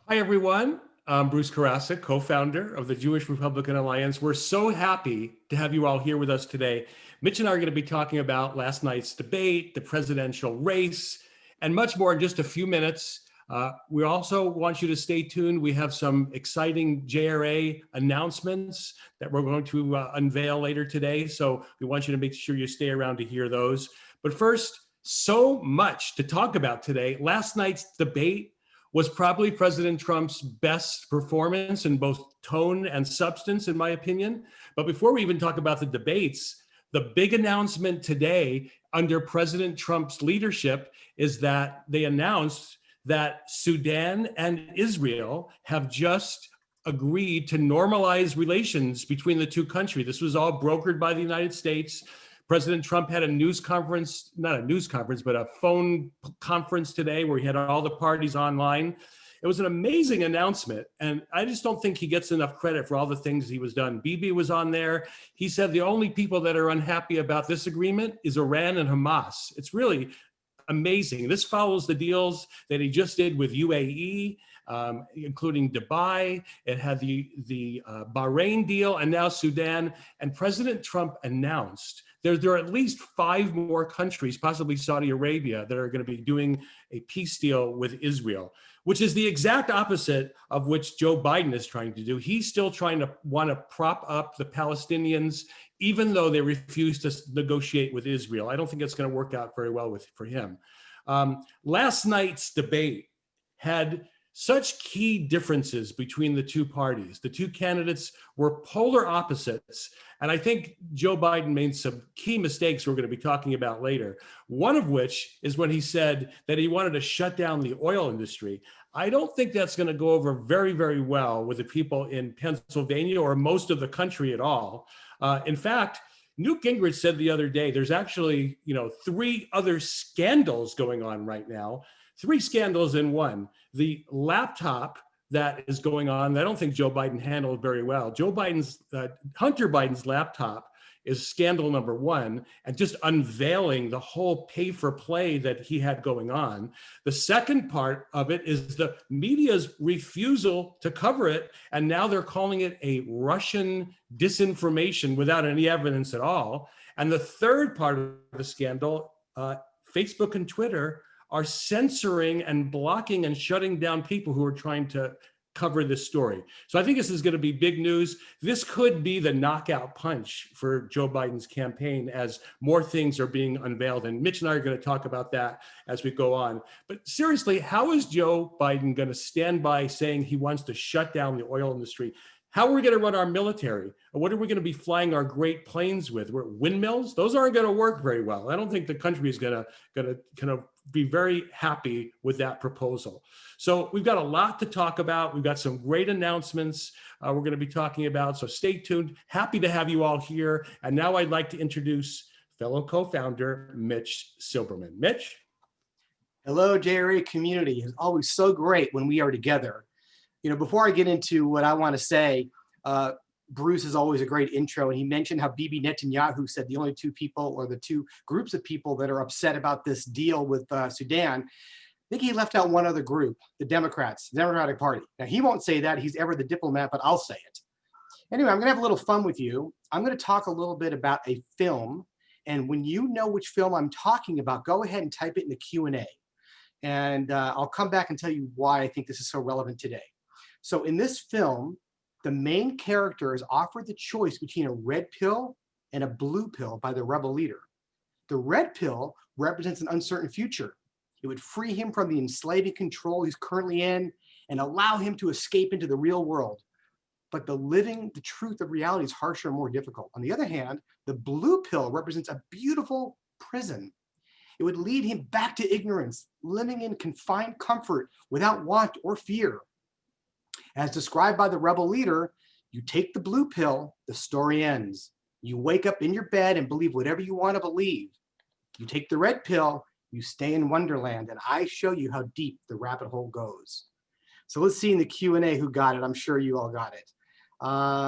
Hi, everyone. I'm Bruce Karasik, co-founder of the Jewish Republican Alliance. We're so happy to have you all here with us today. Mitch and I are going to be talking about last night's debate, the presidential race, and much more in just a few minutes. We also want you to stay tuned. We have some exciting JRA announcements that we're going to unveil later today. So we want you to make sure you stay around to hear those. But first, so much to talk about today. Last night's debate was probably President Trump's best performance in both tone and substance, in my opinion. But before we even talk about the debates, the big announcement today under President Trump's leadership is that they announced that Sudan and Israel have just agreed to normalize relations between the two countries. This was all brokered by the United States. President Trump had a news conference, not a news conference, but a phone conference today where he had all the parties online. It was an amazing announcement. And I just don't think he gets enough credit for all the things he was done. Bibi was on there. He said the only people that are unhappy about this agreement is Iran and Hamas. It's really amazing. This follows the deals that he just did with UAE, including Dubai. It had the Bahrain deal and now Sudan. And President Trump announced there are at least 5 more countries, possibly Saudi Arabia, that are going to be doing a peace deal with Israel, which is the exact opposite of which Joe Biden is trying to do. He's still trying to want to prop up the Palestinians, even though they refuse to negotiate with Israel. I don't think it's going to work out very well for him. Last night's debate had such key differences between the two parties. The two candidates were polar opposites. And I think Joe Biden made some key mistakes we're going to be talking about later. One of which is when he said that he wanted to shut down the oil industry. I don't think that's going to go over very, very well with the people in Pennsylvania or most of the country at all. In fact, Newt Gingrich said the other day, there's actually, 3 other scandals going on right now. 3 scandals in one. The laptop that is going on, I don't think Joe Biden handled very well. Hunter Biden's laptop is scandal number 1, and just unveiling the whole pay for play that he had going on. The second part of it is the media's refusal to cover it, and now they're calling it a Russian disinformation without any evidence at all. And the third part of the scandal, Facebook and Twitter are censoring and blocking and shutting down people who are trying to cover this story. So I think this is going to be big news. This could be the knockout punch for Joe Biden's campaign as more things are being unveiled. And Mitch and I are going to talk about that as we go on. But seriously, how is Joe Biden going to stand by saying he wants to shut down the oil industry? How are we going to run our military? What are we going to be flying our great planes with? Windmills? Those aren't going to work very well. I don't think the country is going to be very happy with that proposal. So we've got a lot to talk about. We've got some great announcements we're going to be talking about. So stay tuned. Happy to have you all here. And now I'd like to introduce fellow co-founder Mitch Silberman. Mitch? Hello, JRA community. It's always so great when we are together. Before I get into what I want to say, Bruce is always a great intro, and he mentioned how Bibi Netanyahu said the only 2 people or the 2 groups of people that are upset about this deal with Sudan. I think he left out one other group, the Democrats, the Democratic Party. Now, he won't say that. He's ever the diplomat, but I'll say it. Anyway, I'm going to have a little fun with you. I'm going to talk a little bit about a film, and when you know which film I'm talking about, go ahead and type it in the Q&A, and I'll come back and tell you why I think this is so relevant today. So in this film, the main character is offered the choice between a red pill and a blue pill by the rebel leader. The red pill represents an uncertain future. It would free him from the enslaving control he's currently in and allow him to escape into the real world. But the truth of reality is harsher and more difficult. On the other hand, the blue pill represents a beautiful prison. It would lead him back to ignorance, living in confined comfort without want or fear. As described by the rebel leader, you take the blue pill, the story ends. You wake up in your bed and believe whatever you want to believe. You take the red pill, you stay in Wonderland, and I show you how deep the rabbit hole goes. So let's see in the Q&A who got it. I'm sure you all got it.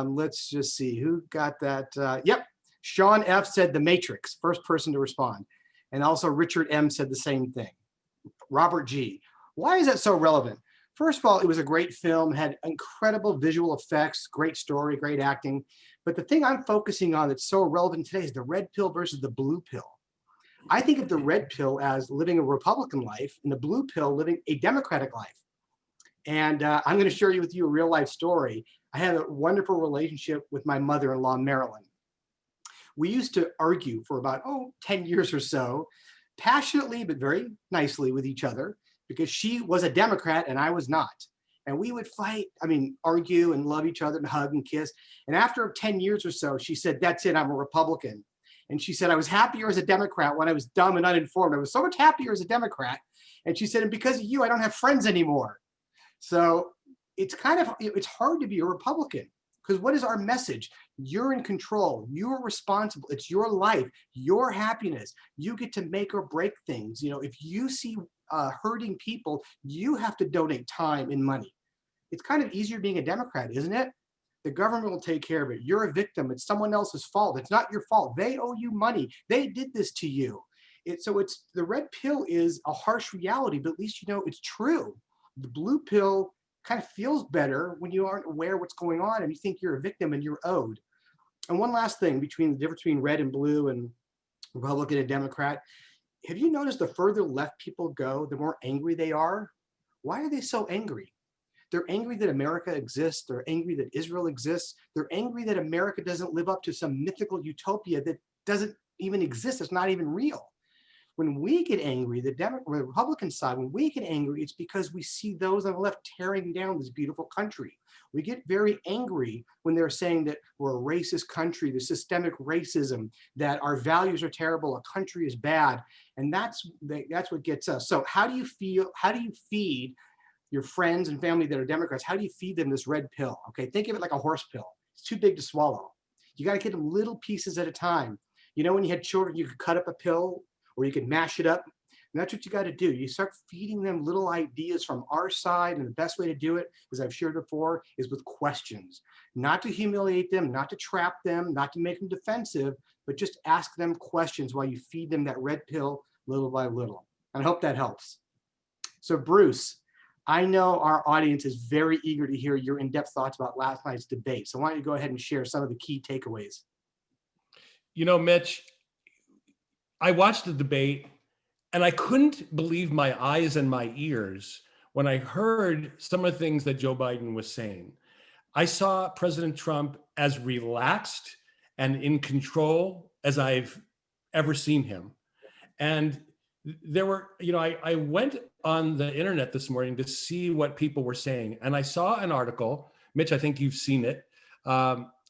Let's just see who got that. Yep, Sean F. said The Matrix, first person to respond. And also Richard M. said the same thing. Robert G. Why is that so relevant? First of all, it was a great film, had incredible visual effects, great story, great acting. But the thing I'm focusing on that's so relevant today is the red pill versus the blue pill. I think of the red pill as living a Republican life and the blue pill living a Democratic life. And I'm going to share with you a real life story. I had a wonderful relationship with my mother-in-law, Marilyn. We used to argue for about, 10 years or so, passionately, but very nicely with each other, because she was a Democrat and I was not. And we would fight, argue and love each other and hug and kiss. And after 10 years or so, she said, that's it, I'm a Republican. And she said, I was happier as a Democrat when I was dumb and uninformed. I was so much happier as a Democrat. And she said, and because of you, I don't have friends anymore. So it's it's hard to be a Republican, because what is our message? You're in control. You're responsible. It's your life, your happiness. You get to make or break things. If you see hurting people, you have to donate time and money. It's kind of easier being a Democrat, isn't it? The government will take care of it. You're a victim. It's someone else's fault. It's not your fault. They owe you money. They did this to you. So the red pill is a harsh reality, but at least it's true. The blue pill kind of feels better when you aren't aware what's going on and you think you're a victim and you're owed. And one last thing, between the difference between red and blue and Republican and Democrat, have you noticed the further left people go, the more angry they are? Why are they so angry? They're angry that America exists. They're angry that Israel exists. They're angry that America doesn't live up to some mythical utopia that doesn't even exist. It's not even real. When we get angry, the Republican side, when we get angry, it's because we see those on the left tearing down this beautiful country. We get very angry when they're saying that we're a racist country, the systemic racism, that our values are terrible, a country is bad. And that's what gets us. So how do you feed your friends and family that are Democrats? How do you feed them this red pill? Okay, think of it like a horse pill. It's too big to swallow. You got to get them little pieces at a time. When you had children, you could cut up a pill, or you can mash it up. And that's what you got to do. You start feeding them little ideas from our side. And the best way to do it, as I've shared before, is with questions. Not to humiliate them, not to trap them, not to make them defensive, but just ask them questions while you feed them that red pill little by little. And I hope that helps. So Bruce, I know our audience is very eager to hear your in-depth thoughts about last night's debate. So why don't you go ahead and share some of the key takeaways? Mitch, I watched the debate and I couldn't believe my eyes and my ears when I heard some of the things that Joe Biden was saying. I saw President Trump as relaxed and in control as I've ever seen him. And there were, I went on the internet this morning to see what people were saying. And I saw an article, Mitch, I think you've seen it.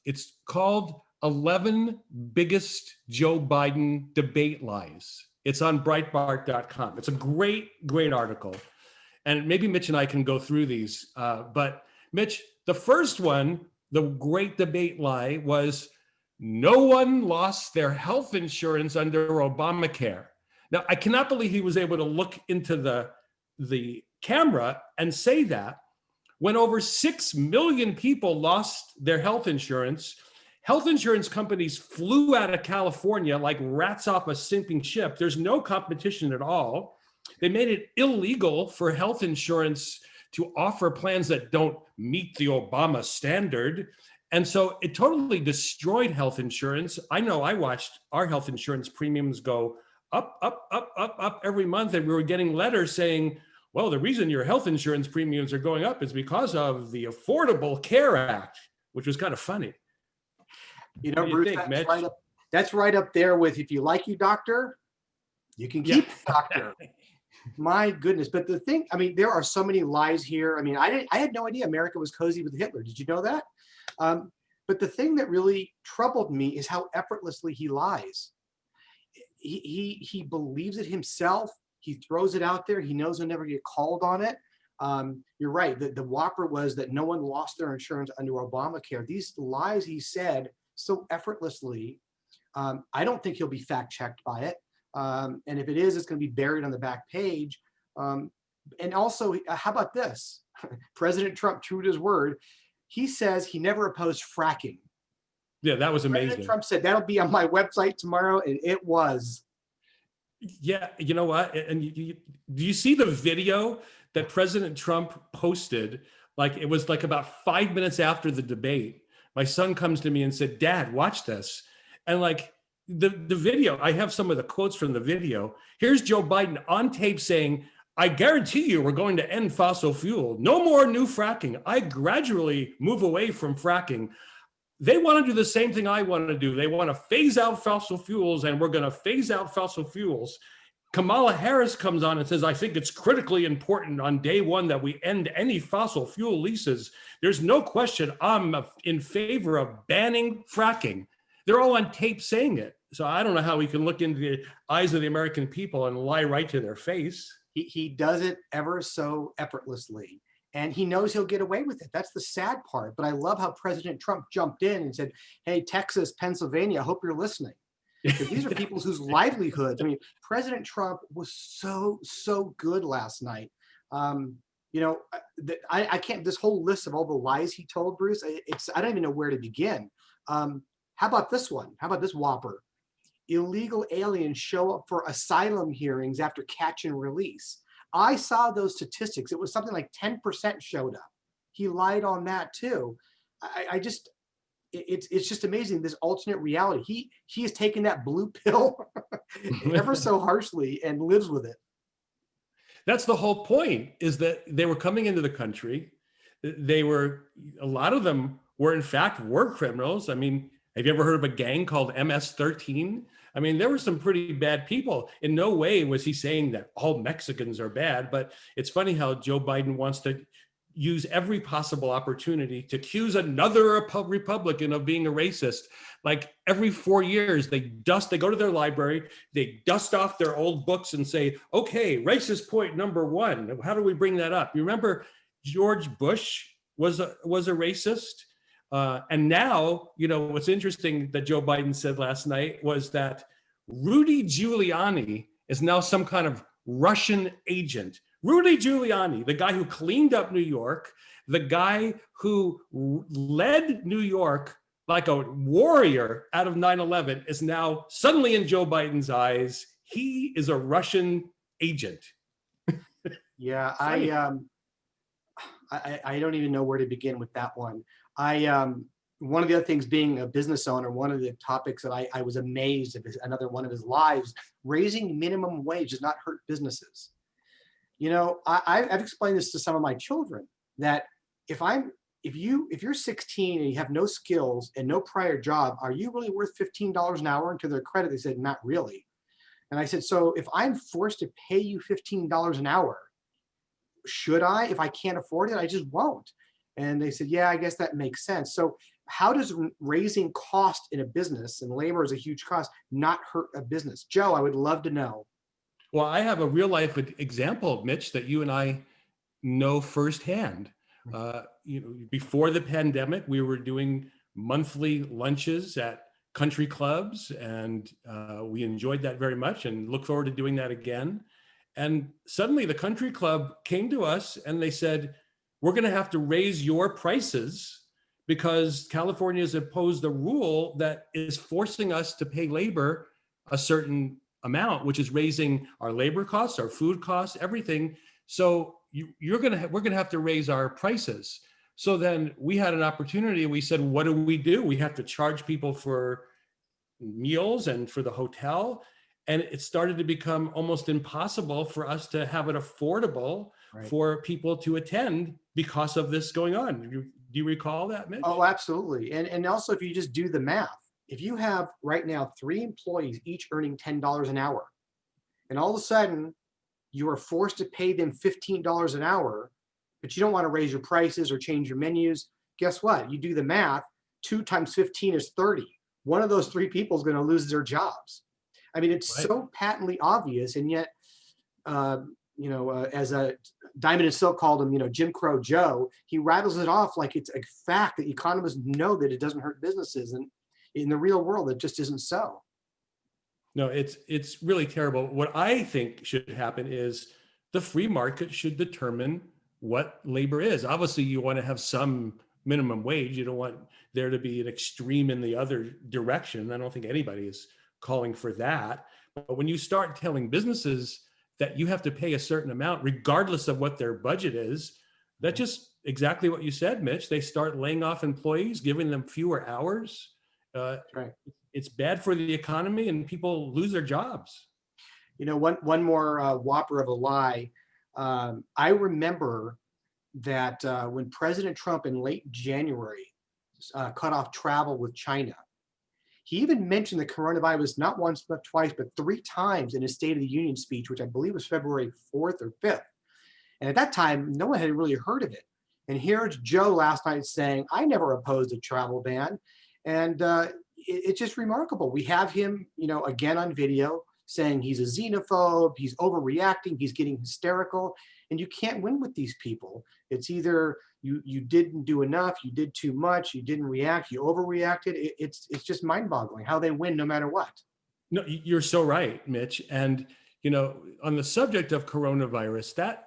It's called 11 Biggest Joe Biden Debate Lies. It's on Breitbart.com. It's a great article. And maybe Mitch and I can go through these. But Mitch, the first one, the great debate lie, was no one lost their health insurance under Obamacare. Now, I cannot believe he was able to look into the camera and say that when over 6 million people lost their health insurance. Health insurance companies flew out of California like rats off a sinking ship. There's no competition at all. They made it illegal for health insurance to offer plans that don't meet the Obama standard. And so it totally destroyed health insurance. I know I watched our health insurance premiums go up every month. And we were getting letters saying, well, the reason your health insurance premiums are going up is because of the Affordable Care Act, which was kind of funny. Bruce, that's right up there with, if you like your doctor, you can keep the doctor. My goodness. But the thing, there are so many lies here. I had no idea America was cozy with Hitler. Did you know that? But the thing that really troubled me is how effortlessly he lies. He believes it himself. He throws it out there. He knows he'll never get called on it. You're right. The Whopper was that no one lost their insurance under Obamacare. These lies he said so effortlessly. I don't think he'll be fact checked by it. And if it is, it's going to be buried on the back page. And also, how about this? President Trump, true to his word, he says he never opposed fracking. Yeah, that was amazing. President Trump said that'll be on my website tomorrow, and it was. Yeah, you know what? And do you see the video that President Trump posted, like it was like about 5 minutes after the debate. My son comes to me and said, "Dad, watch this." And like the video, I have some of the quotes from the video. Here's Joe Biden on tape saying, "I guarantee you we're going to end fossil fuel. No more new fracking. I gradually move away from fracking." They want to do the same thing I want to do. They want to phase out fossil fuels, and we're going to phase out fossil fuels. Kamala Harris comes on and says, "I think it's critically important on day one that we end any fossil fuel leases. There's no question I'm in favor of banning fracking." They're all on tape saying it. So I don't know how we can look into the eyes of the American people and lie right to their face. He does it ever so effortlessly. And he knows he'll get away with it. That's the sad part. But I love how President Trump jumped in and said, "Hey, Texas, Pennsylvania, I hope you're listening." Because these are people whose livelihoods. I mean, President Trump was so good last night. I can't, this whole list of all the lies he told, Bruce, I don't even know where to begin. How about this one? How about this Whopper? Illegal aliens show up for asylum hearings after catch and release. I saw those statistics. It was something like 10% showed up. He lied on that too. It's just amazing, this alternate reality. He has taken that blue pill ever so harshly and lives with it. That's the whole point, is that they were coming into the country. A lot of them were in fact war criminals. I mean, have you ever heard of a gang called MS-13? I mean, there were some pretty bad people. In no way was he saying that all Mexicans are bad, but it's funny how Joe Biden wants to use every possible opportunity to accuse another Republican of being a racist. Like every 4 years, they go to their library, they dust off their old books and say, "Okay, racist point number one. How do we bring that up?" You remember George Bush was a racist? And now, what's interesting that Joe Biden said last night was that Rudy Giuliani is now some kind of Russian agent. Rudy Giuliani, the guy who cleaned up New York, the guy who led New York like a warrior out of 9/11, is now suddenly in Joe Biden's eyes, he is a Russian agent. Yeah, I don't even know where to begin with that one. One of the other things, being a business owner, one of the topics that I was amazed at, another one of his lives, raising minimum wage does not hurt businesses. I've explained this to some of my children, that if you're 16 and you have no skills and no prior job, are you really worth $15 an hour? And to their credit, they said, "Not really." And I said, "So if I'm forced to pay you $15 an hour, should I? If I can't afford it, I just won't." And they said, "Yeah, I guess that makes sense." So how does raising cost in a business, and labor is a huge cost, not hurt a business? Joe, I would love to know. Well, I have a real life example, Mitch, that you and I know firsthand. Before the pandemic, we were doing monthly lunches at country clubs, and we enjoyed that very much and look forward to doing that again. And suddenly the country club came to us and they said, "We're going to have to raise your prices because California has imposed a rule that is forcing us to pay labor a certain amount, which is raising our labor costs, our food costs, everything. So we're going to have to raise our prices." So then we had an opportunity. We said, "What do? We have to charge people for meals and for the hotel." And it started to become almost impossible for us to have it affordable for people to attend because of this going on. Do you recall that, Mitch? Oh, absolutely. And also, if you just do the math, if you have right now 3 employees each earning $10 an hour, and all of a sudden you are forced to pay them $15 an hour, but you don't want to raise your prices or change your menus, guess what? You do the math, 2 times 15 is 30. One of those 3 people is going to lose their jobs. I mean, it's so patently obvious, and yet, as a Diamond and Silk called him, Jim Crow Joe, he rattles it off like it's a fact that economists know that it doesn't hurt businesses, and in the real world, it just isn't so. No, it's really terrible. What I think should happen is the free market should determine what labor is. Obviously, you want to have some minimum wage. You don't want there to be an extreme in the other direction. I don't think anybody is calling for that. But when you start telling businesses that you have to pay a certain amount regardless of what their budget is, that's just exactly what you said, Mitch. They start laying off employees, giving them fewer hours. Right. It's bad for the economy and people lose their jobs. One more whopper of a lie. I remember that when President Trump in late January cut off travel with China, he even mentioned the coronavirus not once, not twice, but 3 times in his State of the Union speech, which I believe was February 4th or 5th. And at that time, no one had really heard of it. And here's Joe last night saying, I never opposed a travel ban. And it's just remarkable. We have him, again on video saying he's a xenophobe, he's overreacting, he's getting hysterical, and you can't win with these people. It's either you didn't do enough, you did too much, you didn't react, you overreacted. It's just mind-boggling how they win no matter what. No, you're so right, Mitch. And on the subject of coronavirus,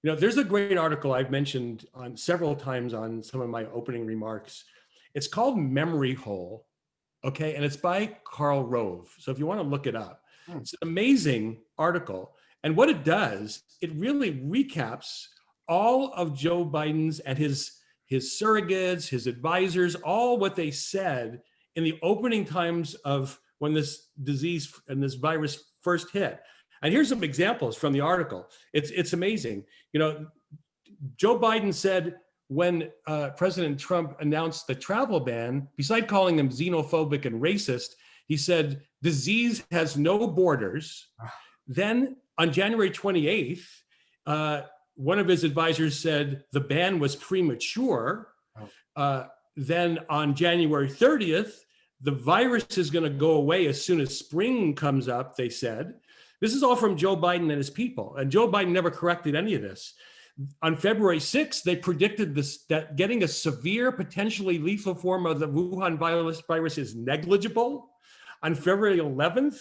there's a great article I've mentioned on several times on some of my opening remarks. It's called Memory Hole, okay, and it's by Karl Rove. So if you want to look it up. It's an amazing article. And what it does, it really recaps all of Joe Biden's and his surrogates, his advisors, all what they said in the opening times of when this disease and this virus first hit. And here's some examples from the article. It's amazing. Joe Biden said when President Trump announced the travel ban, besides calling him xenophobic and racist, he said, disease has no borders. Then on January 28th, one of his advisors said the ban was premature. Then on January 30th, the virus is going to go away as soon as spring comes up, they said. This is all from Joe Biden and his people. And Joe Biden never corrected any of this. On February 6th, they predicted that getting a severe, potentially lethal form of the Wuhan virus is negligible. On February 11th,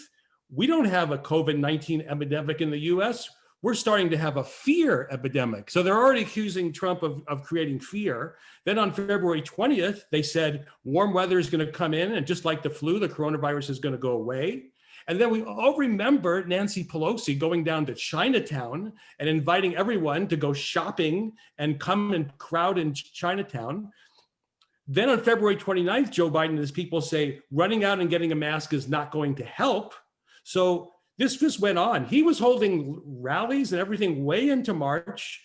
we don't have a COVID-19 epidemic in the US. We're starting to have a fear epidemic. So they're already accusing Trump of creating fear. Then on February 20th, they said warm weather is going to come in, and just like the flu, the coronavirus is going to go away. And then we all remember Nancy Pelosi going down to Chinatown and inviting everyone to go shopping and come and crowd in Chinatown. Then on February 29th, Joe Biden and his people say running out and getting a mask is not going to help. So this just went on. He was holding rallies and everything way into March.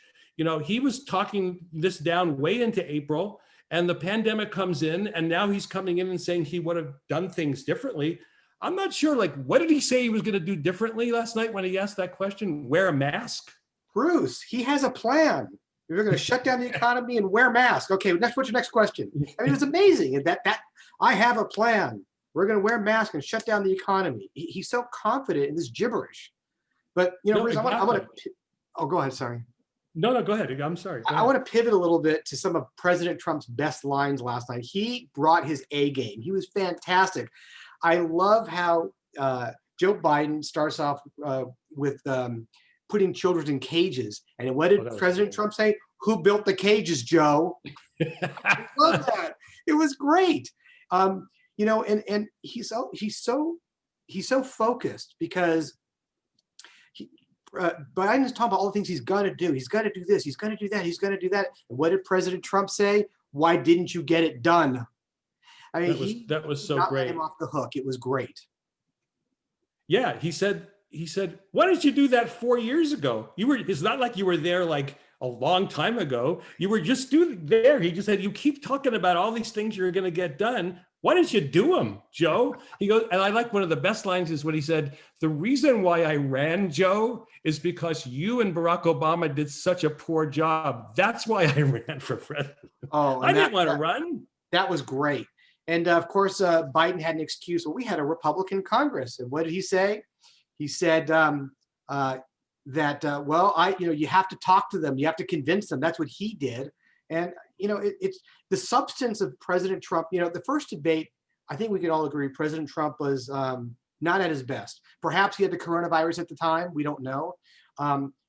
He was talking this down way into April, and the pandemic comes in, and now he's coming in and saying he would have done things differently. I'm not sure, what did he say he was going to do differently last night when he asked that question? Wear a mask? Bruce, he has a plan. We're going to shut down the economy and wear masks. Okay, what's your next question? I mean, it's amazing that I have a plan. We're going to wear masks and shut down the economy. He's so confident in this gibberish. But Bruce, exactly. I want to. Oh, go ahead. Sorry. No, go ahead. I'm sorry. I want to pivot a little bit to some of President Trump's best lines last night. He brought his A game. He was fantastic. I love how Joe Biden starts off with putting children in cages. And what did President Trump say? Who built the cages, Joe? I love that. It was great. And he's so focused because Biden is talking about all the things he's going to do. He's going to do this. He's going to do that. He's going to do that. And what did President Trump say? Why didn't you get it done? I mean, that was so not great. Let him off the hook. It was great. Yeah, he said, why didn't you do that 4 years ago? It's not like you were there like a long time ago. You were just there. He just said, you keep talking about all these things you're going to get done. Why didn't you do them, Joe? He goes, and I like one of the best lines is when he said, the reason why I ran, Joe, is because you and Barack Obama did such a poor job. That's why I ran for president. Oh, I didn't want to run. That was great. And of course, Biden had an excuse. Well, we had a Republican Congress. And what did he say? He said that, you have to talk to them. You have to convince them. That's what he did. And, it's the substance of President Trump. The first debate, I think we could all agree, President Trump was not at his best. Perhaps he had the coronavirus at the time. We don't know.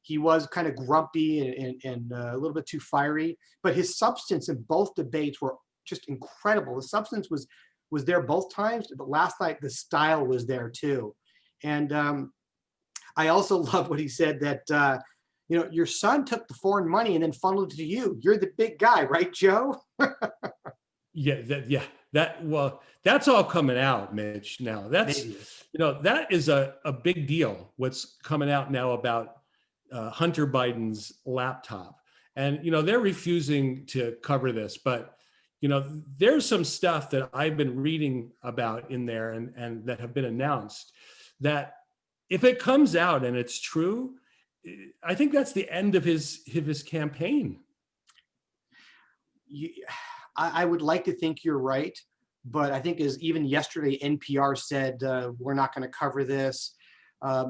He was kind of grumpy and a little bit too fiery. But his substance in both debates were just incredible. The substance was there both times, but last night the style was there too. And I also love what he said that, your son took the foreign money and then funneled it to you. You're the big guy, right, Joe? Well, that's all coming out, Mitch. Now Maybe. that is a big deal. What's coming out now about Hunter Biden's laptop, and they're refusing to cover this, but there's some stuff that I've been reading about in there and that have been announced that if it comes out and it's true, I think that's the end of his campaign. I would like to think you're right, but I think as even yesterday NPR said, we're not going to cover this. I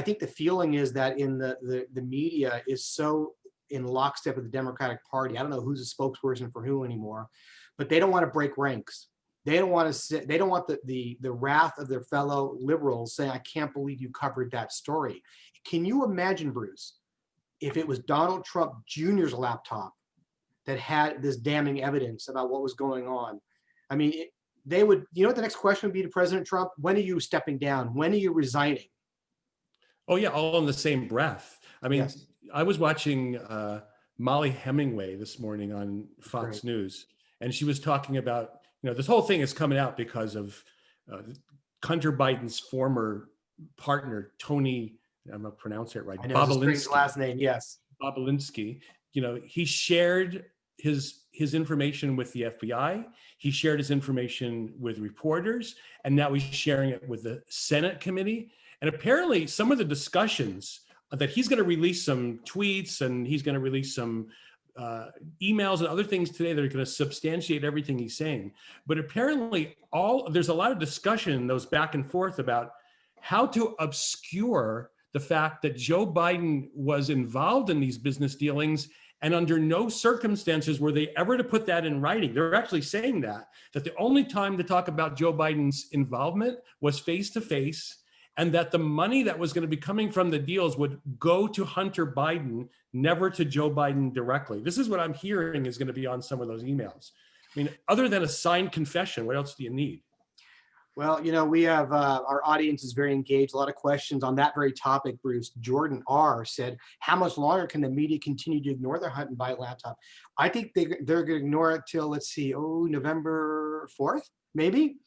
think the feeling is that in the media is so in lockstep with the Democratic Party. I don't know who's a spokesperson for who anymore, but they don't want to break ranks. They don't want to. They don't want the wrath of their fellow liberals saying, "I can't believe you covered that story." Can you imagine, Bruce, if it was Donald Trump Jr.'s laptop that had this damning evidence about what was going on? I mean, they would. You know what the next question would be to President Trump? When are you stepping down? When are you resigning? Oh yeah, all in the same breath. I mean, Yes. I was watching Molly Hemingway this morning on Fox News, and she was talking about, this whole thing is coming out because of Hunter Biden's former partner, Tony, I'm going to pronounce it right, I know, it's a strange last name, yes. Bobolinsky. He shared his information with the FBI. He shared his information with reporters, and now he's sharing it with the Senate committee. And apparently some of the discussions that he's going to release some tweets and he's going to release some emails and other things today that are going to substantiate everything he's saying. But apparently there's a lot of discussion in those back and forth about how to obscure the fact that Joe Biden was involved in these business dealings, and under no circumstances were they ever to put that in writing. They're actually saying that the only time to talk about Joe Biden's involvement was face to face, and that the money that was going to be coming from the deals would go to Hunter Biden, never to Joe Biden directly. This is what I'm hearing is going to be on some of those emails. I mean, other than a signed confession, what else do you need? Well, we have our audience is very engaged. A lot of questions on that very topic, Bruce. Jordan R. said, how much longer can the media continue to ignore their Hunt and Biden laptop? I think they're going to ignore it till, let's see, November 4th, maybe.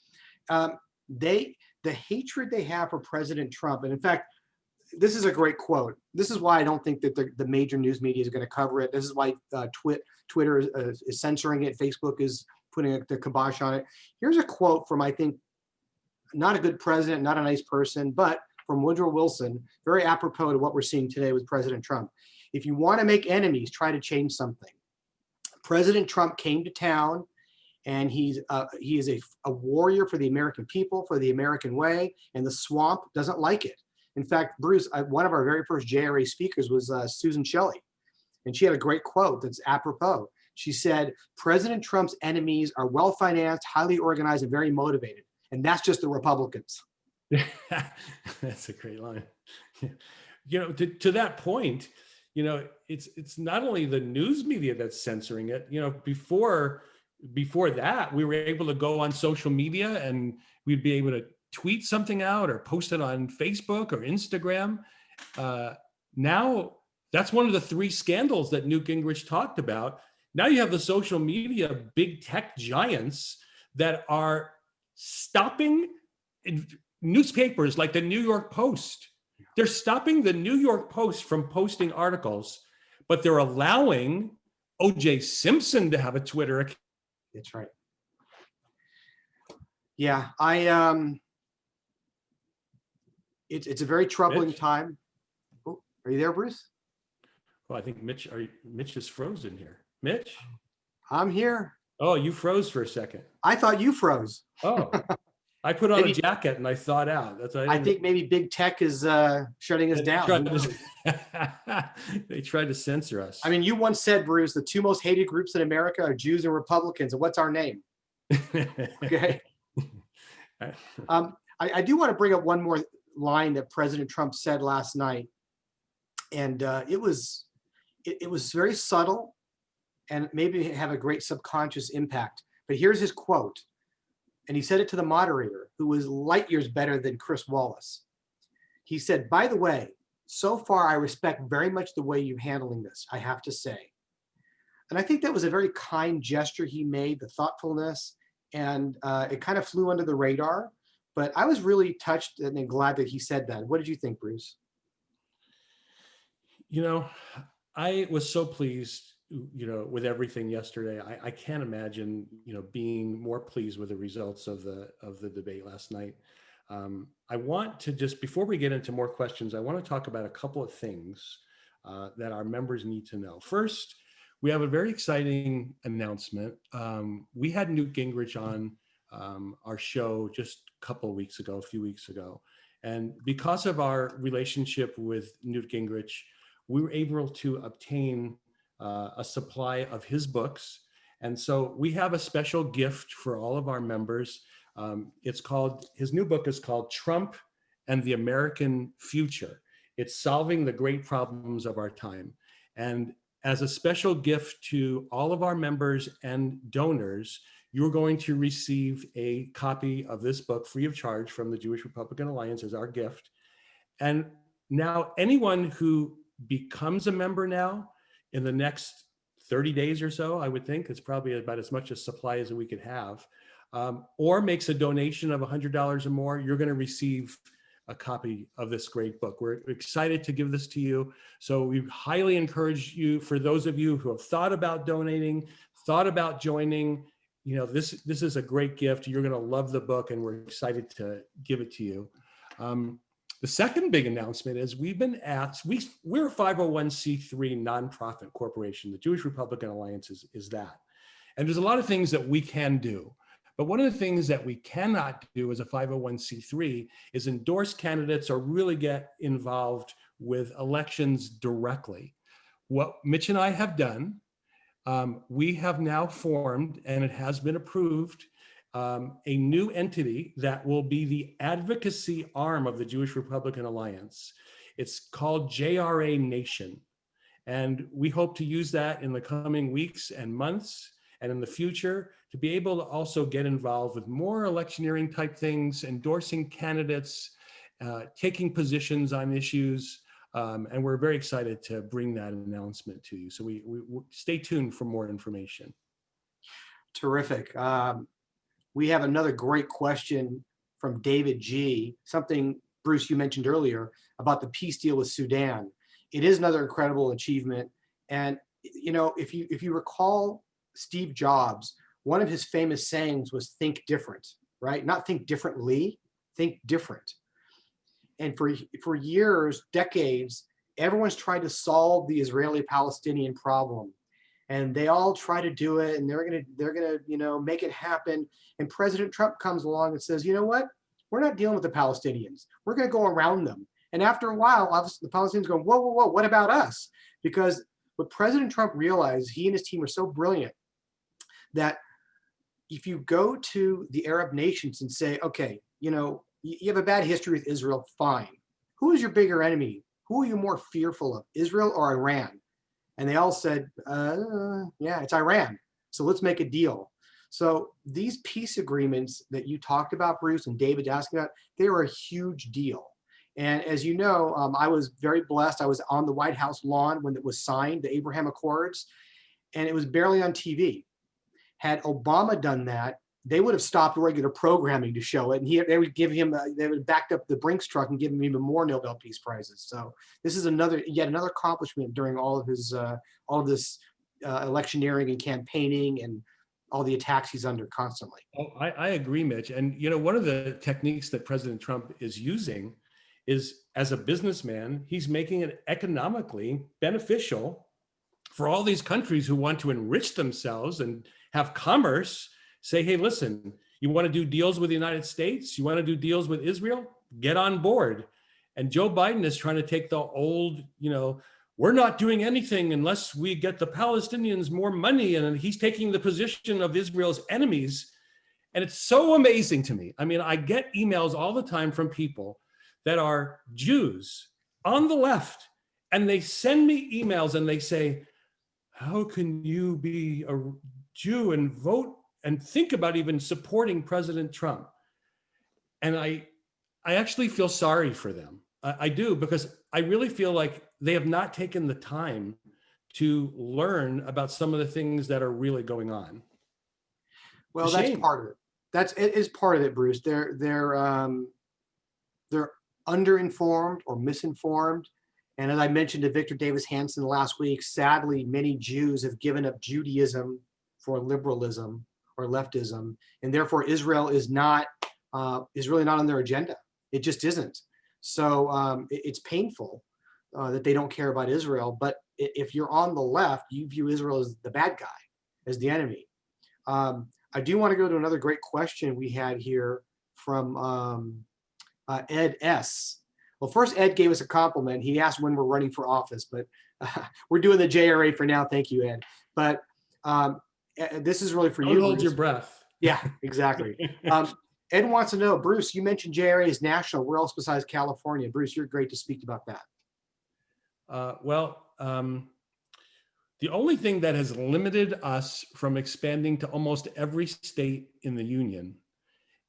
The hatred they have for President Trump, and in fact, this is a great quote. This is why I don't think that the major news media is going to cover it. This is why Twitter is censoring it. Facebook is putting the kibosh on it. Here's a quote from, I think, not a good president, not a nice person, but from Woodrow Wilson, very apropos to what we're seeing today with President Trump. If you want to make enemies, try to change something. President Trump came to town, and he is a warrior for the American people, for the American way, and the swamp doesn't like it. In fact, Bruce, one of our very first JRA speakers was Susan Shelley, and she had a great quote that's apropos. She said, President Trump's enemies are well-financed, highly organized, and very motivated, and that's just the Republicans. That's a great line. To that point, it's not only the news media that's censoring it. Before that, we were able to go on social media and we'd be able to tweet something out or post it on Facebook or Instagram. Now, that's one of the 3 scandals that Newt Gingrich talked about. Now you have the social media big tech giants that are stopping newspapers like the New York Post. They're stopping the New York Post from posting articles, but they're allowing O.J. Simpson to have a Twitter account. That's right. Yeah, it's a very troubling Mitch? time. Oh, are you there, Bruce? Well, I think Mitch is frozen here. Mitch? I'm here. Oh, you froze for a second. I thought you froze. Oh, I put on a jacket and I thawed out. That's what I think maybe big tech is shutting us down. They tried to censor us. I mean, you once said, Bruce, the 2 most hated groups in America are Jews and Republicans. And what's our name? Okay. I do want to bring up one more line that President Trump said last night. And it was very subtle and maybe have a great subconscious impact. But here's his quote. And he said it to the moderator, who was light years better than Chris Wallace. He said, by the way, so far I respect very much the way you're handling this, I have to say. And I think that was a very kind gesture he made, the thoughtfulness, and it kind of flew under the radar. But I was really touched and glad that he said that. What did you think, Bruce? You know, I was so pleased, with everything yesterday. I can't imagine, being more pleased with the results of the debate last night. I want to just, before we get into more questions, I want to talk about a couple of things that our members need to know. First, we have a very exciting announcement. We had Newt Gingrich on our show just a few weeks ago. And because of our relationship with Newt Gingrich, we were able to obtain a supply of his books. And so we have a special gift for all of our members. His new book is called Trump and the American Future. It's solving the great problems of our time. And as a special gift to all of our members and donors, you're going to receive a copy of this book free of charge from the Jewish Republican Alliance as our gift. And now anyone who becomes a member now in the next 30 days or so, I would think it's probably about as much a supply as we could have, or makes a donation of $100 or more, you're going to receive a copy of this great book. We're excited to give this to you. So we highly encourage you, for those of you who have thought about donating, thought about joining, this is a great gift. You're going to love the book, and we're excited to give it to you. The second big announcement is we're a 501c3 nonprofit corporation. The Jewish Republican Alliance is that. And there's a lot of things that we can do. But one of the things that we cannot do as a 501c3 is endorse candidates or really get involved with elections directly. What Mitch and I have done, we have now formed, and it has been approved, a new entity that will be the advocacy arm of the Jewish Republican Alliance. It's called JRA Nation. And we hope to use that in the coming weeks and months and in the future to be able to also get involved with more electioneering type things, endorsing candidates, taking positions on issues. And we're very excited to bring that announcement to you. So we stay tuned for more information. Terrific. We have another great question from David G. Something, Bruce, you mentioned earlier about the peace deal with Sudan. It is another incredible achievement. And, if you recall Steve Jobs, one of his famous sayings was think different, right? Not think differently, think different. And for years, decades, everyone's tried to solve the Israeli-Palestinian problem. And they all try to do it, and they're gonna make it happen. And President Trump comes along and says, you know what? We're not dealing with the Palestinians. We're gonna go around them. And after a while, obviously the Palestinians go, whoa, whoa, whoa, what about us? Because what President Trump realized, he and his team are so brilliant that if you go to the Arab nations and say, okay, you have a bad history with Israel, fine. Who is your bigger enemy? Who are you more fearful of, Israel or Iran? And they all said, yeah, it's Iran. So let's make a deal. So these peace agreements that you talked about, Bruce, and David asked about, they were a huge deal. And as you know, I was very blessed. I was on the White House lawn when it was signed, the Abraham Accords, and it was barely on TV. Had Obama done that, they would have stopped regular programming to show it, and they would have backed up the Brinks truck and give him even more Nobel Peace Prizes. So this is yet another accomplishment during all of this electioneering and campaigning and all the attacks he's under constantly. Oh, I agree, Mitch. And one of the techniques that President Trump is using is, as a businessman, he's making it economically beneficial for all these countries who want to enrich themselves and have commerce. Say, hey, listen, you want to do deals with the United States? You want to do deals with Israel? Get on board. And Joe Biden is trying to take the old, we're not doing anything unless we get the Palestinians more money. And he's taking the position of Israel's enemies. And it's so amazing to me. I mean, I get emails all the time from people that are Jews on the left, and they send me emails and they say, how can you be a Jew and vote and think about even supporting President Trump? And I actually feel sorry for them. I do, because I really feel like they have not taken the time to learn about some of the things that are really going on. It's a Well, that's shame. part of it. It is part of it, Bruce. They're underinformed or misinformed. And as I mentioned to Victor Davis Hanson last week, sadly, many Jews have given up Judaism for liberalism or leftism, and therefore Israel is really not on their agenda. It just isn't. So it's painful that they don't care about Israel. But if you're on the left, you view Israel as the bad guy, as the enemy. I do want to go to another great question we had here from Ed S. Well, first, Ed gave us a compliment. He asked when we're running for office, but we're doing the JRA for now. Thank you, Ed. But this is really for you. Don't hold Bruce. your breath. Yeah, exactly. Ed wants to know, Bruce, you mentioned JRA is national. Where else besides California? Bruce, you're great to speak about that. The only thing that has limited us from expanding to almost every state in the union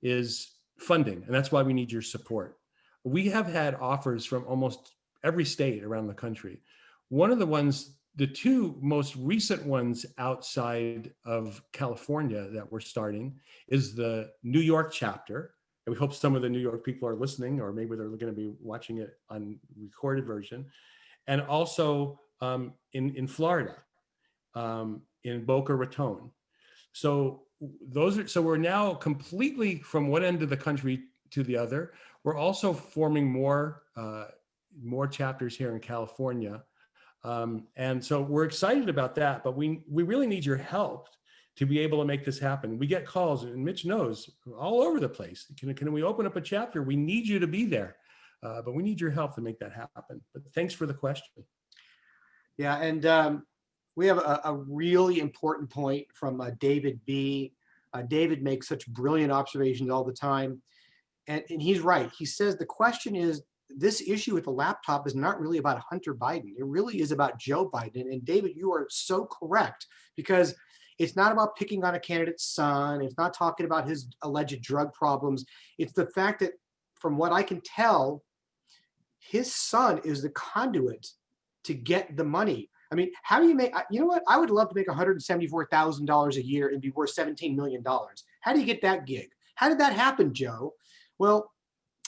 is funding, and that's why we need your support. We have had offers from almost every state around the country. One of the two most recent ones outside of California that we're starting is the New York chapter. And we hope some of the New York people are listening, or maybe they're going to be watching it on recorded version. And also in Florida, in Boca Raton. So we're now completely from one end of the country to the other. We're also forming more chapters here in California. And so we're excited about that, but we really need your help to be able to make this happen. We get calls, and Mitch knows, all over the place. Can we open up a chapter? We need you to be there, but we need your help to make that happen. But thanks for the question. Yeah, and we have a really important point from David B. David makes such brilliant observations all the time. And he's right. He says the question is, this issue with the laptop is not really about Hunter Biden. It really is about Joe Biden. And David, you are so correct, because it's not about picking on a candidate's son. It's not talking about his alleged drug problems. It's the fact that, from what I can tell, his son is the conduit to get the money. I mean, how do you make, you know what? I would love to make $174,000 a year and be worth $17 million. How do you get that gig? How did that happen, Joe? Well,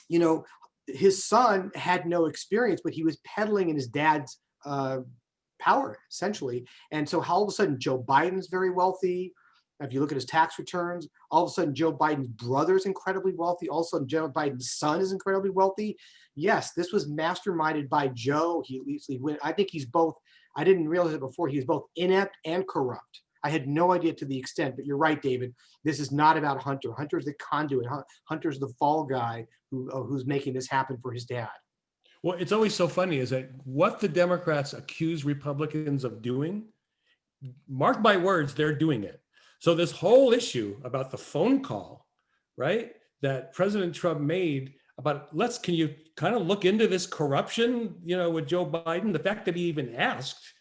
you know, his son had no experience, but he was peddling in his dad's power, essentially. And so all of a sudden, Joe Biden's very wealthy. If you look at his tax returns, all of a sudden, Joe Biden's brother is incredibly wealthy. All of a sudden, Joe Biden's son is incredibly wealthy. Yes, this was masterminded by Joe. I think he's both. I didn't realize it before. He was both inept and corrupt. I had no idea to the extent, but you're right, David. This is not about Hunter. Hunter's the conduit. Hunter's the fall guy who's making this happen for his dad. Well, it's always so funny is that what the Democrats accuse Republicans of doing, mark my words, they're doing it. So this whole issue about the phone call, right, that President Trump made about, can you kind of look into this corruption, with Joe Biden? The fact that he even asked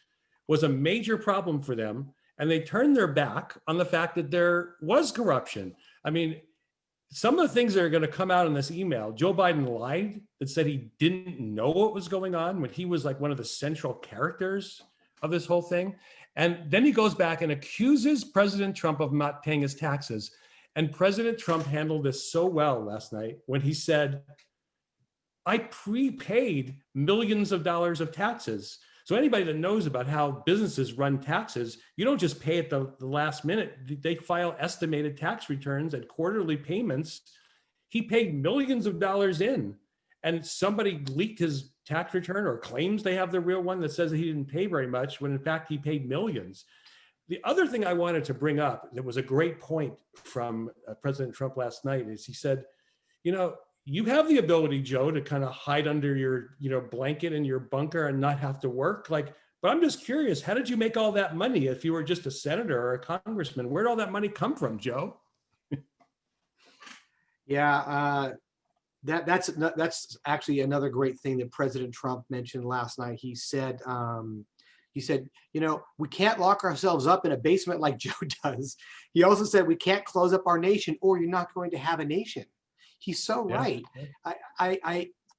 was a major problem for them. And they turned their back on the fact that there was corruption. I mean, some of the things that are going to come out in this email, Joe Biden lied that said he didn't know what was going on when he was like one of the central characters of this whole thing. And then he goes back and accuses President Trump of not paying his taxes. And President Trump handled this so well last night when he said, I prepaid millions of dollars of taxes. So anybody that knows about how businesses run taxes, you don't just pay at the last minute. They file estimated tax returns and quarterly payments. He paid millions of dollars in, and somebody leaked his tax return or claims they have the real one that says that he didn't pay very much, when in fact he paid millions. The other thing I wanted to bring up that was a great point from President Trump last night is he said, you have the ability, Joe, to kind of hide under your, blanket in your bunker and not have to work. But I'm just curious, how did you make all that money if you were just a senator or a congressman? Where'd all that money come from, Joe? Yeah, that's actually another great thing that President Trump mentioned last night. He said, we can't lock ourselves up in a basement like Joe does. He also said we can't close up our nation, or you're not going to have a nation. He's so right.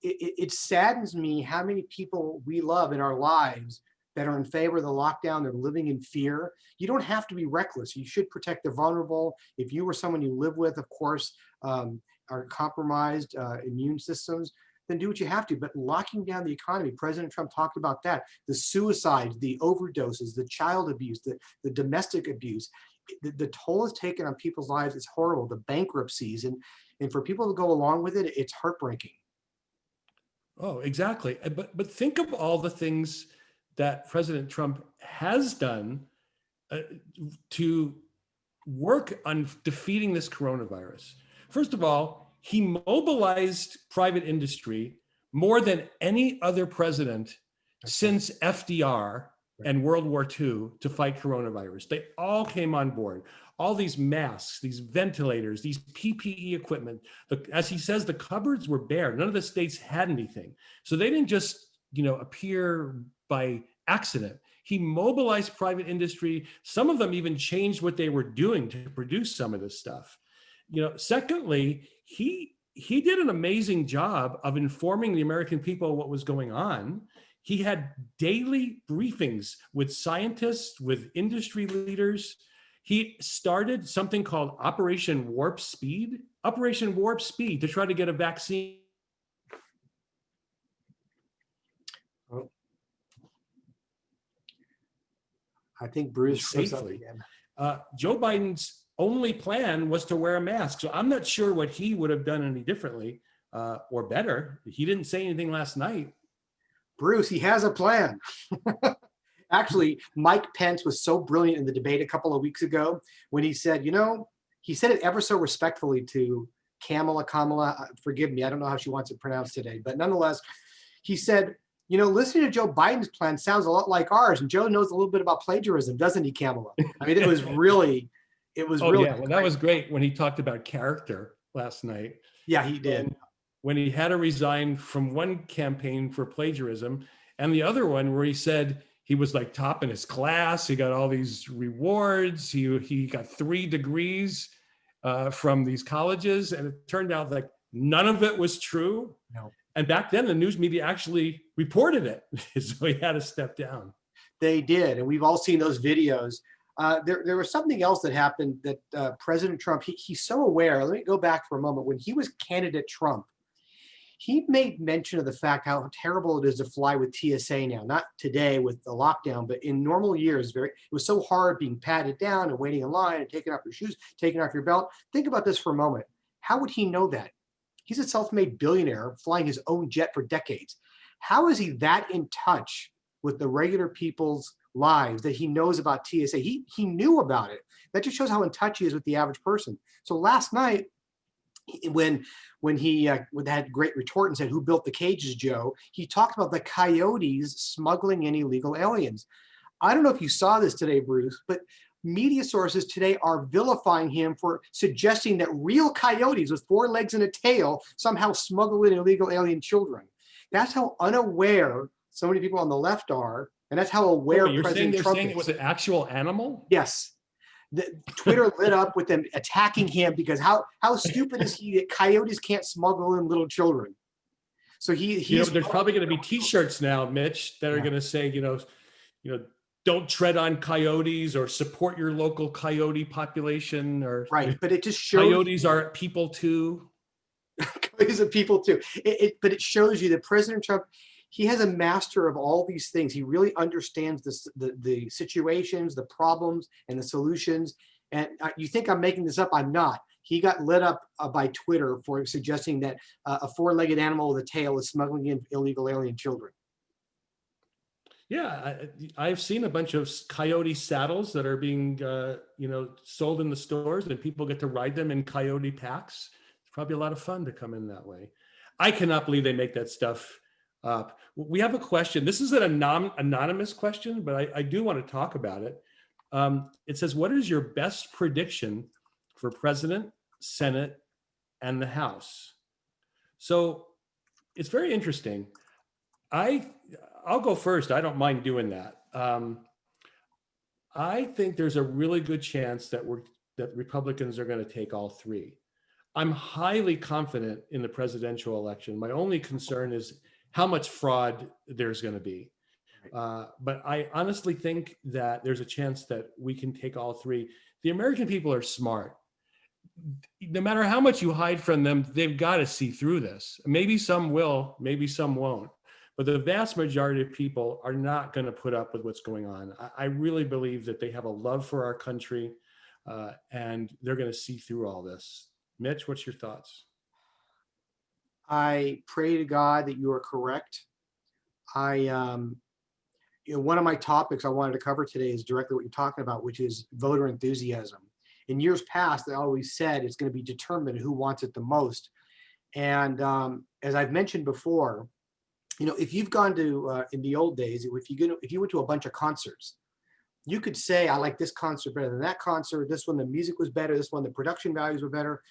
it saddens me how many people we love in our lives that are in favor of the lockdown. They're living in fear. You don't have to be reckless. You should protect the vulnerable. If you or someone you live with, of course, are compromised immune systems, then do what you have to. But locking down the economy, President Trump talked about that, the suicides, the overdoses, the child abuse, the domestic abuse, the toll is taken on people's lives. It's horrible. The bankruptcies, and for people to go along with it, it's heartbreaking. Oh, exactly. But think of all the things that President Trump has done to work on defeating this coronavirus. First of all, he mobilized private industry more than any other president since FDR and World War II to fight coronavirus. They all came on board. All these masks, these ventilators, these PPE equipment. As he says, the cupboards were bare. None of the states had anything. So they didn't just, appear by accident. He mobilized private industry. Some of them even changed what they were doing to produce some of this stuff. Secondly, he did an amazing job of informing the American people what was going on. He had daily briefings with scientists, with industry leaders. He started something called Operation Warp Speed to try to get a vaccine. Oh. I think Bruce safely. Joe Biden's only plan was to wear a mask. So I'm not sure what he would have done any differently or better. He didn't say anything last night. Bruce, he has a plan. Actually, Mike Pence was so brilliant in the debate a couple of weeks ago when he said, he said it ever so respectfully to Kamala, forgive me, I don't know how she wants it pronounced today, but nonetheless, he said, listening to Joe Biden's plan sounds a lot like ours. And Joe knows a little bit about plagiarism, doesn't he, Kamala? I mean, it was really. Yeah. Well, that was great when he talked about character last night. Yeah, he did. When he had to resign from one campaign for plagiarism and the other one where he said he was like top in his class. He got all these rewards. He got 3 degrees from these colleges. And it turned out like none of it was true. No. And back then the news media actually reported it. So he had to step down. They did. And we've all seen those videos. There was something else that happened that President Trump, he's so aware. Let me go back for a moment. When he was candidate Trump, he made mention of the fact how terrible it is to fly with TSA now. Not today with the lockdown, but in normal years, it was so hard being patted down and waiting in line and taking off your shoes, taking off your belt. Think about this for a moment. How would he know that? He's a self-made billionaire flying his own jet for decades. How is he that in touch with the regular people's lives that he knows about TSA? He knew about it. That just shows how in touch he is with the average person. So last night, when he had great retort and said, "Who built the cages, Joe?" He talked about the coyotes smuggling in illegal aliens. I don't know if you saw this today, Bruce, but media sources today are vilifying him for suggesting that real coyotes with 4 legs and a tail somehow smuggle in illegal alien children. That's how unaware so many people on the left are, and that's how aware President Trump is. Saying it was an actual animal? Yes. Twitter lit up with them attacking him because how stupid is he that coyotes can't smuggle in little children? So he's there's probably going to be T-shirts now, Mitch, that are going to say, don't tread on coyotes or support your local coyote population, or right. But it just shows coyotes are people too. Coyotes are people too. But it shows you that President Trump, he has a master of all these things. He really understands the situations, the problems, and the solutions. And you think I'm making this up? I'm not. He got lit up by Twitter for suggesting that a 4-legged animal with a tail is smuggling in illegal alien children. Yeah, I've seen a bunch of coyote saddles that are being, sold in the stores, and people get to ride them in coyote packs. It's probably a lot of fun to come in that way. I cannot believe they make that stuff up. We have a question. This is an anonymous question, but I do want to talk about it. It says, what is your best prediction for President, Senate, and the House? So it's very interesting. I'll go first. I don't mind doing that. I think there's a really good chance that Republicans are going to take all 3. I'm highly confident in the presidential election. My only concern is how much fraud there's going to be. But I honestly think that there's a chance that we can take all three. The American people are smart. No matter how much you hide from them, they've got to see through this. Maybe some will, maybe some won't. But the vast majority of people are not going to put up with what's going on. I really believe that they have a love for our country, and they're going to see through all this. Mitch, what's your thoughts? I pray to God that you are correct. One of my topics I wanted to cover today is directly what you're talking about, which is voter enthusiasm. In years past, they always said it's going to be determined who wants it the most. And as I've mentioned before, if you've gone to in the old days, if you went to a bunch of concerts, you could say, I like this concert better than that concert. This one, the music was better. This one, the production values were better.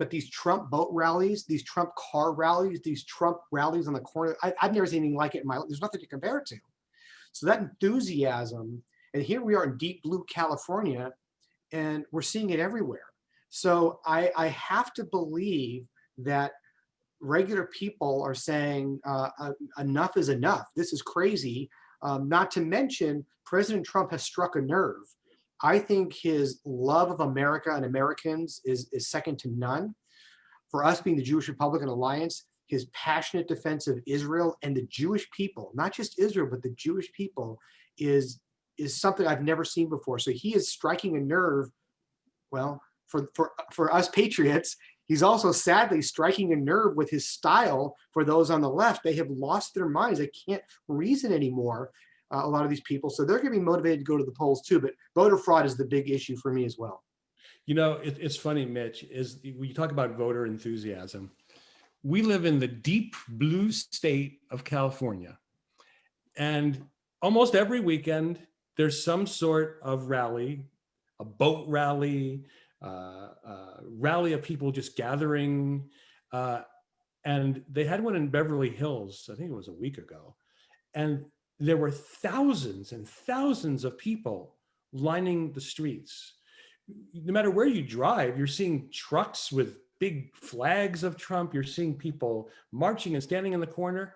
But these Trump boat rallies, these Trump car rallies, these Trump rallies on the corner, I've never seen anything like it in my life. There's nothing to compare it to. So that enthusiasm, and here we are in deep blue California, and we're seeing it everywhere. So I have to believe that regular people are saying enough is enough. This is crazy. Not to mention, President Trump has struck a nerve. I think his love of America and Americans is second to none. For us being the Jewish Republican Alliance, his passionate defense of Israel and the Jewish people, not just Israel, but the Jewish people, is something I've never seen before. So he is striking a nerve. Well, for us patriots, he's also sadly striking a nerve with his style for those on the left. They have lost their minds. They can't reason anymore, a lot of these people. So they're going to be motivated to go to the polls too. But voter fraud is the big issue for me as well. It's funny, Mitch, is when you talk about voter enthusiasm, we live in the deep blue state of California. And almost every weekend, there's some sort of rally, a boat rally, rally of people just gathering. And they had one in Beverly Hills, I think it was a week ago. And there were thousands and thousands of people lining the streets. No matter where you drive, you're seeing trucks with big flags of Trump. You're seeing people marching and standing in the corner.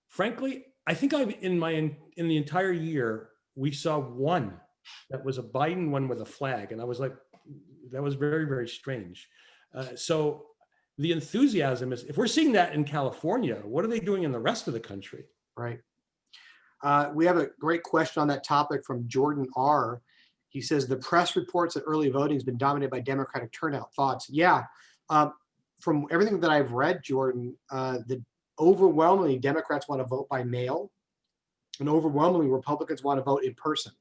Frankly, I think in the entire year, we saw one that was a Biden one with a flag. And I was like, that was very, very strange. So the enthusiasm is, if we're seeing that in California, what are they doing in the rest of the country? Right. We have a great question on that topic from Jordan R. He says, the press reports that early voting has been dominated by Democratic turnout. Thoughts? Yeah. From everything that I've read, Jordan, the overwhelmingly Democrats want to vote by mail, and overwhelmingly Republicans want to vote in person.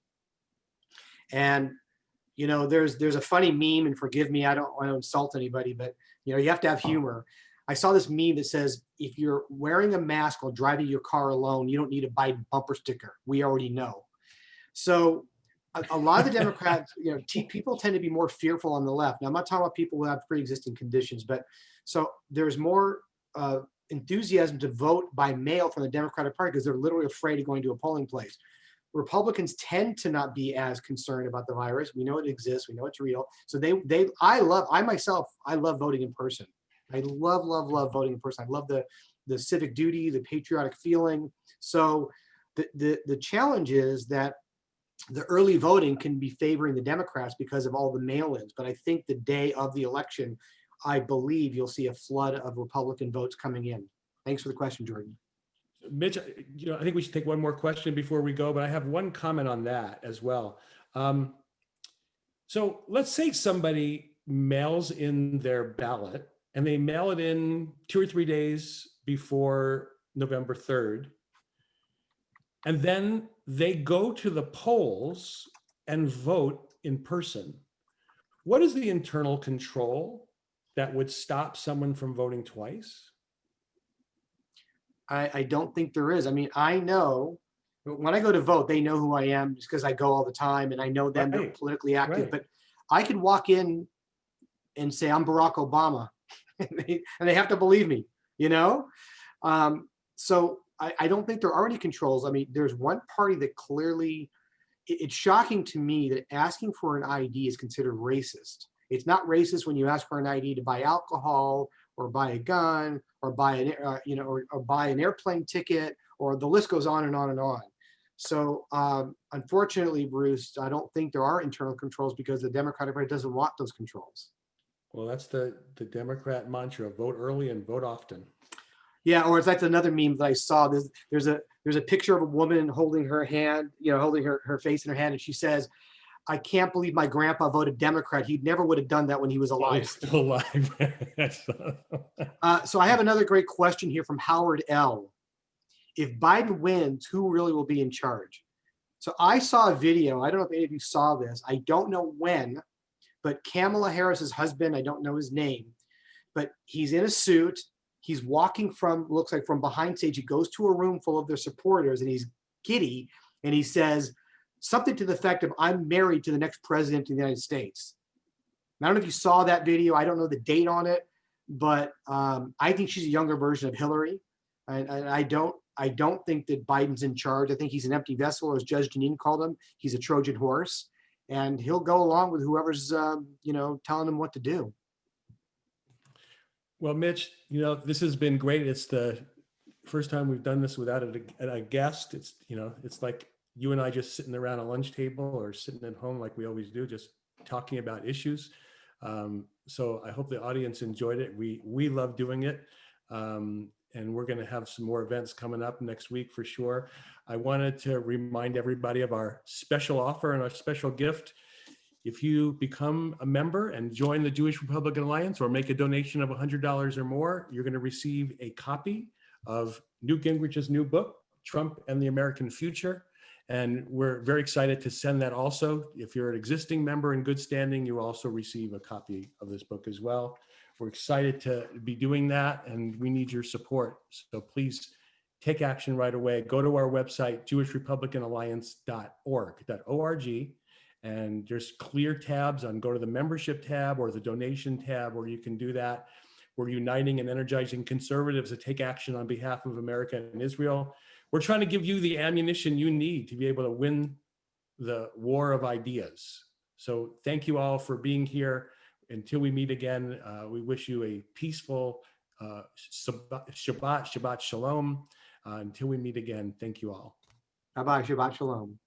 And there's a funny meme, and forgive me, I don't want to insult anybody, but you have to have humor. I saw this meme that says, if you're wearing a mask while driving your car alone, you don't need a Biden bumper sticker. We already know. So a lot of the Democrats, people tend to be more fearful on the left. Now, I'm not talking about people who have pre-existing conditions, but so there's more enthusiasm to vote by mail from the Democratic Party because they're literally afraid of going to a polling place. Republicans tend to not be as concerned about the virus. We know it exists. We know it's real. So I love voting in person. I love voting in person. I love the civic duty, the patriotic feeling. So the challenge is that the early voting can be favoring the Democrats because of all the mail-ins. But I think the day of the election, I believe you'll see a flood of Republican votes coming in. Thanks for the question, Jordan. Mitch, I think we should take one more question before we go, but I have one comment on that as well. So let's say somebody mails in their ballot and they mail it in 2 or 3 days before November 3rd. And then they go to the polls and vote in person. What is the internal control that would stop someone from voting twice? I don't think there is. I mean, I know when I go to vote, they know who I am just because I go all the time and I know them. They're politically active. Right. But I could walk in and say, I'm Barack Obama. and they have to believe me, So I don't think there are any controls. I mean, there's one party that clearly, it's shocking to me that asking for an ID is considered racist. It's not racist when you ask for an ID to buy alcohol or buy a gun or buy an, or buy an airplane ticket, or the list goes on and on and on. So unfortunately, Bruce, I don't think there are internal controls because the Democratic Party doesn't want those controls. Well, that's the Democrat mantra: vote early and vote often. Yeah, or it's like another meme that I saw. There's a picture of a woman holding her hand, holding her face in her hand, and she says, "I can't believe my grandpa voted Democrat. He never would have done that when he was Oh, alive." he's still alive. So I have another great question here from Howard L. If Biden wins, who really will be in charge? So I saw a video. I don't know if any of you saw this. I don't know when, but Kamala Harris's husband, I don't know his name, but he's in a suit. He's walking looks like from behind stage. He goes to a room full of their supporters and he's giddy. And he says something to the effect of, "I'm married to the next president of the United States." And I don't know if you saw that video. I don't know the date on it, but I think she's a younger version of Hillary. And I don't think that Biden's in charge. I think he's an empty vessel, as Judge Janine called him. He's a Trojan horse, and he'll go along with whoever's telling him what to do. Well, Mitch, this has been great. It's the first time we've done this without a guest. It's like you and I just sitting around a lunch table or sitting at home like we always do, just talking about issues. So I hope the audience enjoyed it. We love doing it. And we're going to have some more events coming up next week for sure. I wanted to remind everybody of our special offer and our special gift. If you become a member and join the Jewish Republican Alliance or make a donation of $100 or more, you're going to receive a copy of Newt Gingrich's new book, Trump and the American Future. And we're very excited to send that also. If you're an existing member in good standing, you will also receive a copy of this book as well. We're excited to be doing that, and we need your support. So please take action right away. Go to our website, jewishrepublicanalliance.org, and there's clear tabs on go to the membership tab or the donation tab where you can do that. We're uniting and energizing conservatives to take action on behalf of America and Israel. We're trying to give you the ammunition you need to be able to win the war of ideas. So thank you all for being here. Until we meet again, we wish you a peaceful Shabbat Shalom. Until we meet again, thank you all. Bye-bye, Shabbat Shalom.